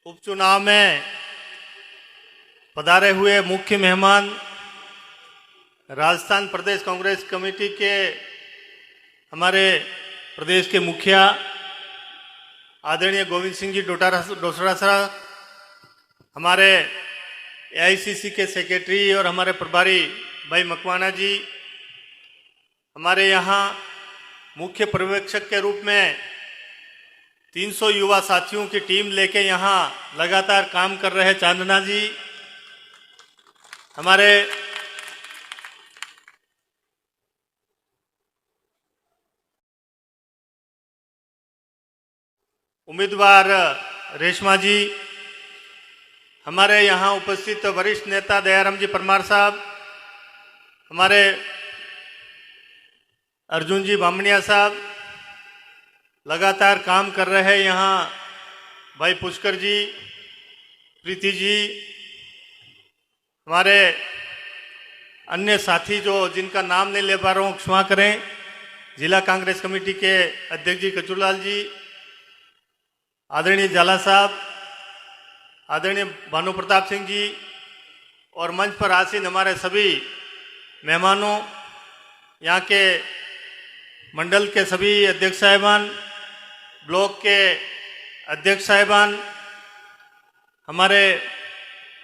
उपचुनाव में पधारे हुए मुख्य मेहमान राजस्थान प्रदेश कांग्रेस कमेटी के हमारे प्रदेश के मुखिया आदरणीय गोविंद सिंह जी डोसरा साहब, हमारे एआईसीसी के सेक्रेटरी और हमारे प्रभारी भाई मकवाना जी, हमारे यहाँ मुख्य पर्यवेक्षक के रूप में 300 युवा साथियों की टीम लेके यहाँ लगातार काम कर रहे चांदना जी, हमारे उम्मीदवार रेशमा जी, हमारे यहाँ उपस्थित वरिष्ठ नेता दयाराम जी परमार साहब, हमारे अर्जुन जी बामणिया साहब लगातार काम कर रहे हैं यहाँ, भाई पुष्कर जी, प्रीति जी, हमारे अन्य साथी जो जिनका नाम नहीं ले पा रहा हूँ क्षमा करें, जिला कांग्रेस कमेटी के अध्यक्ष जी कचूरलाल जी, आदरणीय जाला साहब, आदरणीय भानु प्रताप सिंह जी और मंच पर आसीन हमारे सभी मेहमानों, यहाँ के मंडल के सभी अध्यक्ष साहिबान, ब्लॉक के अध्यक्ष साहिबान, हमारे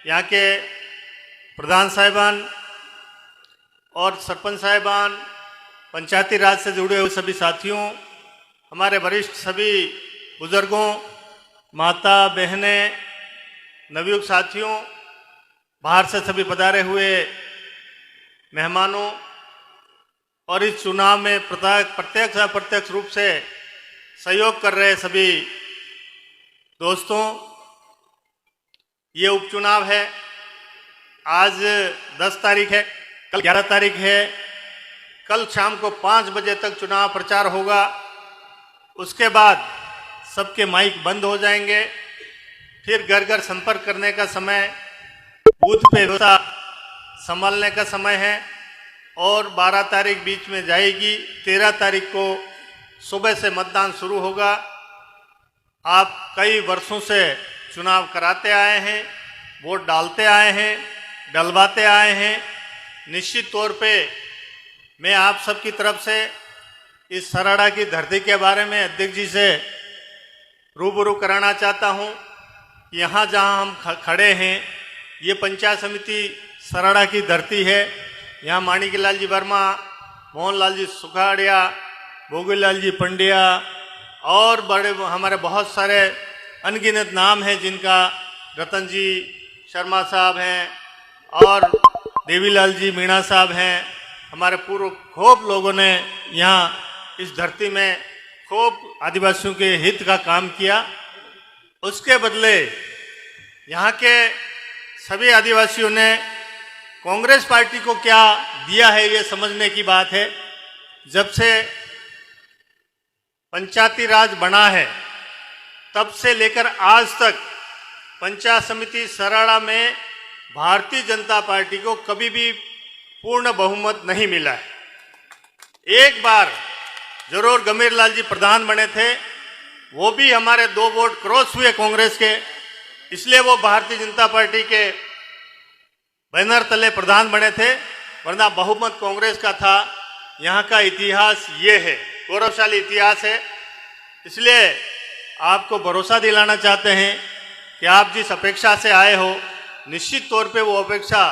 यहाँ के प्रधान साहिबान और सरपंच साहिबान, पंचायती राज से जुड़े हुए सभी साथियों, हमारे वरिष्ठ सभी बुजुर्गों, माता बहनें, नवयुवक साथियों, बाहर से सभी पधारे हुए मेहमानों और इस चुनाव में प्रत्यक्ष अप्रत्यक्ष रूप से सहयोग कर रहे सभी दोस्तों, ये उपचुनाव है। आज 10 तारीख है, कल 11 तारीख है। कल शाम को 5 बजे तक चुनाव प्रचार होगा। उसके बाद सबके माइक बंद हो जाएंगे। फिर घर घर संपर्क करने का समय, बूथ पे व्यवस्था संभालने का समय है और 12 तारीख बीच में जाएगी। 13 तारीख को सुबह से मतदान शुरू होगा। आप कई वर्षों से चुनाव कराते आए हैं, वोट डालते आए हैं, डलवाते आए हैं। निश्चित तौर पे मैं आप सबकी तरफ से इस सराड़ा की धरती के बारे में अध्यक्ष जी से रूबरू कराना चाहता हूँ। यहाँ जहाँ हम खड़े हैं, ये पंचायत समिति सराड़ा की धरती है। यहाँ माणिकलाल जी वर्मा, मोहनलाल जी सुखाड़िया, भोगीलाल जी पंड्या और बड़े हमारे बहुत सारे अनगिनत नाम हैं जिनका, रतन जी शर्मा साहब हैं और देवीलाल जी मीणा साहब हैं। हमारे पूर्व खूब लोगों ने यहाँ इस धरती में खूब आदिवासियों के हित का काम किया। उसके बदले यहाँ के सभी आदिवासियों ने कांग्रेस पार्टी को क्या दिया है, ये समझने की बात है। जब से पंचायती राज बना है तब से लेकर आज तक पंचायत समिति सराड़ा में भारतीय जनता पार्टी को कभी भी पूर्ण बहुमत नहीं मिला है। एक बार जरूर गंभीरलाल जी प्रधान बने थे, वो भी हमारे 2 वोट क्रॉस हुए कांग्रेस के, इसलिए वो भारतीय जनता पार्टी के बैनर तले प्रधान बने थे, वरना बहुमत कांग्रेस का था। यहाँ का इतिहास ये है, गौरवशाली इतिहास है। इसलिए आपको भरोसा दिलाना चाहते हैं कि आप जिस अपेक्षा से आए हो, निश्चित तौर पे वो अपेक्षा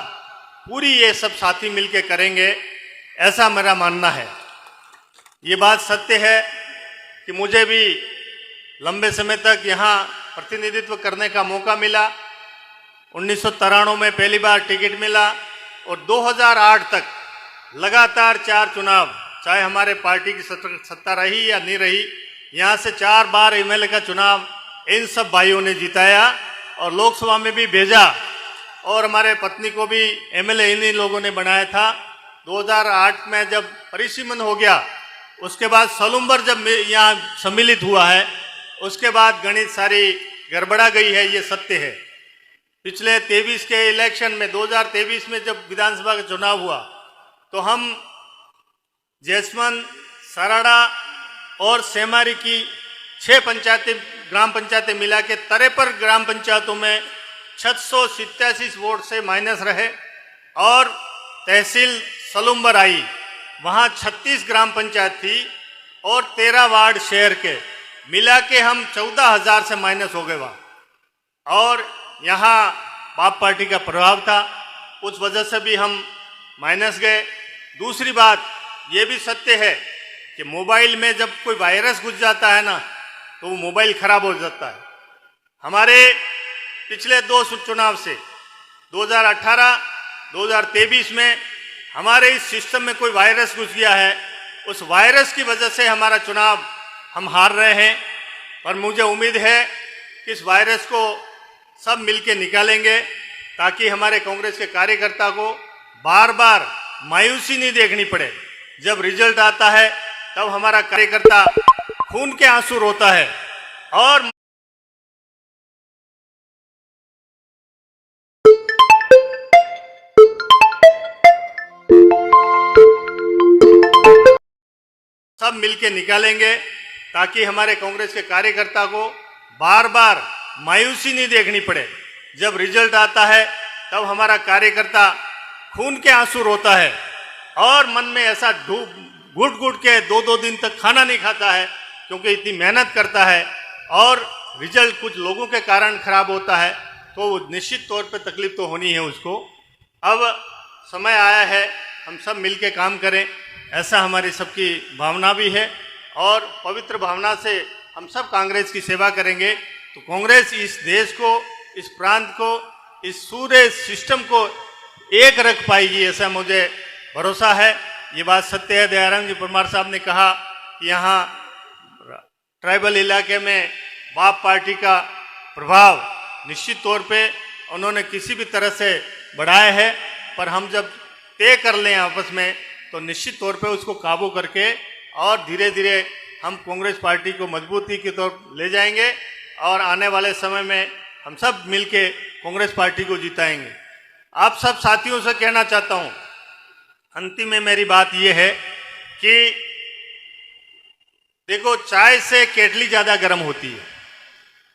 पूरी ये सब साथी मिलके करेंगे, ऐसा मेरा मानना है। ये बात सत्य है कि मुझे भी लंबे समय तक यहाँ प्रतिनिधित्व करने का मौका मिला। 1993 में पहली बार टिकट मिला और 2008 तक लगातार 4 चुनाव, चाहे हमारे पार्टी की सत्ता रही या नहीं रही, यहाँ से 4 बार एमएलए का चुनाव इन सब भाइयों ने जिताया और लोकसभा में भी भेजा और हमारे पत्नी को भी एमएलए इन्हीं लोगों ने बनाया था। 2008 में जब परिसीमन हो गया, उसके बाद सलूम्बर जब यहाँ सम्मिलित हुआ है, उसके बाद गणित सारी गड़बड़ा गई है, ये सत्य है। पिछले 23 के इलेक्शन में 2023 में जब विधानसभा का चुनाव हुआ तो हम जैसमन, सराड़ा और सेमारी की 6 पंचायतें ग्राम पंचायतें मिला के 53 ग्राम पंचायतों में 687 वोट से माइनस रहे और तहसील सलुम्बर आई, वहाँ 36 ग्राम पंचायत थी और 13 वार्ड शहर के मिला के हम 14,000 से माइनस हो गए वहाँ। और यहाँ बाप पार्टी का प्रभाव था, उस वजह से भी हम माइनस गए। दूसरी बात ये भी सत्य है कि मोबाइल में जब कोई वायरस घुस जाता है ना तो वो मोबाइल खराब हो जाता है। हमारे पिछले 2 चुनाव से 2018, 2023 में हमारे इस सिस्टम में कोई वायरस घुस गया है, उस वायरस की वजह से हमारा चुनाव हम हार रहे हैं। और मुझे उम्मीद है कि इस वायरस को सब मिलके निकालेंगे ताकि हमारे कांग्रेस के कार्यकर्ता को बार बार मायूसी नहीं देखनी पड़े। जब रिजल्ट आता है तब हमारा कार्यकर्ता खून के आंसू रोता है और सब मिलके निकालेंगे ताकि हमारे कांग्रेस के कार्यकर्ता को बार बार मायूसी नहीं देखनी पड़े। जब रिजल्ट आता है तब हमारा कार्यकर्ता खून के आंसू रोता है और मन में ऐसा घुट घुट के 2-2 दिन तक खाना नहीं खाता है क्योंकि इतनी मेहनत करता है और रिजल्ट कुछ लोगों के कारण खराब होता है तो निश्चित तौर पे तकलीफ तो होनी है उसको। अब समय आया है हम सब मिलके काम करें, ऐसा हमारी सबकी भावना भी है और पवित्र भावना से हम सब कांग्रेस की सेवा करेंगे तो कांग्रेस इस देश को, इस प्रांत को, इस पूरे सिस्टम को एक रख पाएगी, ऐसा मुझे भरोसा है। ये बात सत्य है। दयाराम जी परमार साहब ने कहा कि यहाँ ट्राइबल इलाके में बाप पार्टी का प्रभाव निश्चित तौर पे उन्होंने किसी भी तरह से बढ़ाया है, पर हम जब तय कर लें आपस में तो निश्चित तौर पे उसको काबू करके और धीरे धीरे हम कांग्रेस पार्टी को मजबूती की तरफ ले जाएंगे और आने वाले समय में हम सब मिलके कांग्रेस पार्टी को जिताएंगे। आप सब साथियों से कहना चाहता हूं, अंतिम में मेरी बात यह है कि देखो चाय से केटली ज़्यादा गर्म होती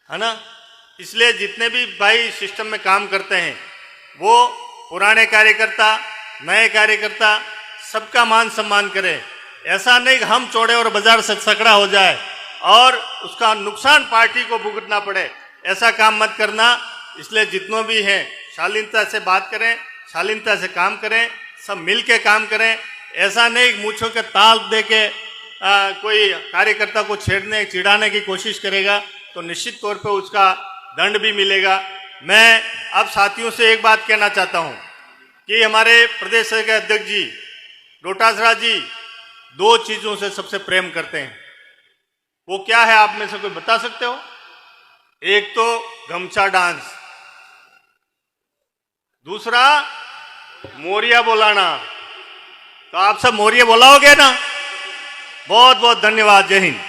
है ना। इसलिए जितने भी भाई सिस्टम में काम करते हैं वो पुराने कार्यकर्ता, नए कार्यकर्ता सबका मान सम्मान करें। ऐसा नहीं कि हम चौड़े और बाजार से सकड़ा हो जाए और उसका नुकसान पार्टी को भुगतना पड़े, ऐसा काम मत करना। इसलिए जितनों भी हैं शालीनता से बात करें, शालीनता से काम करें, सब मिल के काम करें। ऐसा नहीं मूंछों के ताल दे के कोई कार्यकर्ता को छेड़ने चिढ़ाने की कोशिश करेगा तो निश्चित तौर पे उसका दंड भी मिलेगा। मैं अब साथियों से एक बात कहना चाहता हूं कि हमारे प्रदेश के अध्यक्ष जी डोटासरा जी 2 चीज़ों से सबसे प्रेम करते हैं। वो क्या है आप में से कोई बता सकते हो? एक तो गमछा डांस, दूसरा मोरिया बोलाना। तो आप सब मोरिया बोलाओगे ना? बहुत बहुत धन्यवाद। जय हिंद।